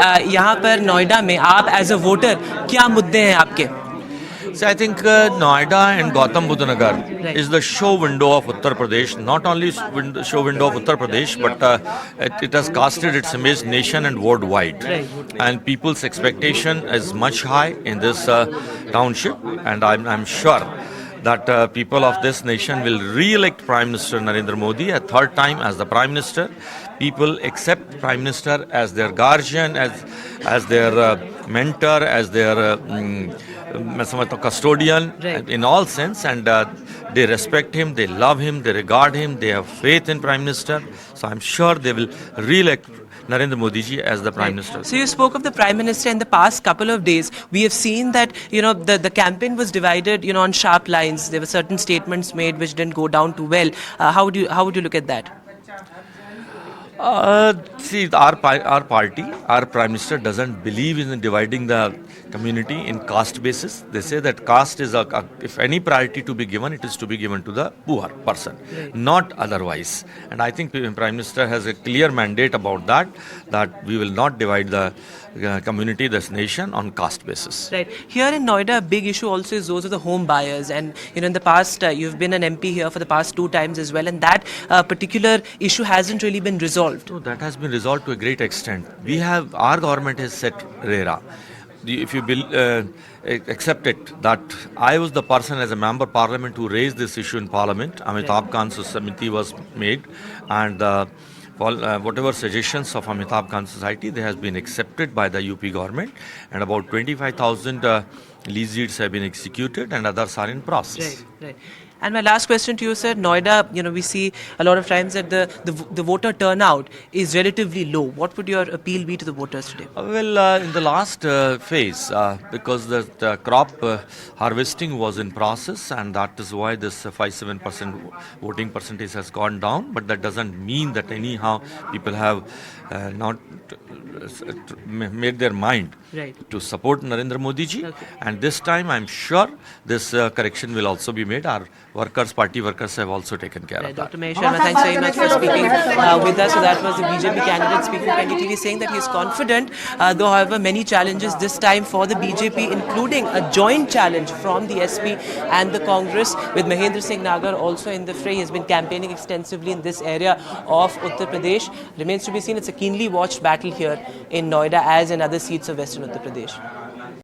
यहाँ पर नोएडा में आप एज अ वोटर क्या मुद्दे हैं आपके? See, I think Noida and Gautam Buddha Nagar Right. is the show window of Uttar Pradesh. Not only show window of Uttar Pradesh, but it has casted its image nation and worldwide. Right. And people's expectation is much high in this township, and I'm sure that people of this nation will re-elect Prime Minister Narendra Modi a third time as the Prime Minister. People accept Prime Minister as their guardian, as their mentor, as their मैं समझता हूँ custodian in all sense, and they respect him, they love him, they regard him, they have faith in Prime Minister. So I'm sure they will re-elect Narendra Modi ji as the Prime Minister. So you spoke of the Prime Minister in the past couple of days. We have seen that the campaign was divided on sharp lines. There were certain statements made which didn't go down too well. How would you look at that? See, our party, our Prime Minister doesn't believe in dividing the community in caste basis. They say that caste is if any priority to be given, it is to be given to the poor person, not otherwise. And I think Prime Minister has a clear mandate about that we will not divide the community, this nation, on caste basis. Right. Here in Noida, a big issue also is those of the home buyers. And in the past, you've been an MP here for the past 2 times as well, and that particular issue hasn't really been resolved. So that has been resolved to a great extent. Our government has set RERA. If you accept it, that I was the person as a member of parliament who raised this issue in parliament. Amitabh Kant Society was made, and whatever suggestions of Amitabh Kant Society, they has been accepted by the UP government, and about 25,000 lease deeds have been executed, and others are in process. Right. And my last question to you, sir, Noida, we see a lot of times that the voter turnout is relatively low. What would your appeal be to the voters today? In the last phase, because the crop harvesting was in process, and that is why this 5-7% voting percentage has gone down. But that doesn't mean that anyhow people have not made their mind to support Narendra Modi ji. Okay. And this time, I'm sure this correction will also be made. Our party workers have also taken care of that. Dr. Mahesh Sharma, thanks very much for speaking with us. So that was the BJP candidate speaking to NDTV, saying that he is confident, though however many challenges this time for the BJP, including a joint challenge from the SP and the Congress, with Mahendra Singh Nagar also in the fray. He has been campaigning extensively in this area of Uttar Pradesh. Remains to be seen. It's a keenly watched battle here in Noida as in other seats of Western Uttar Pradesh.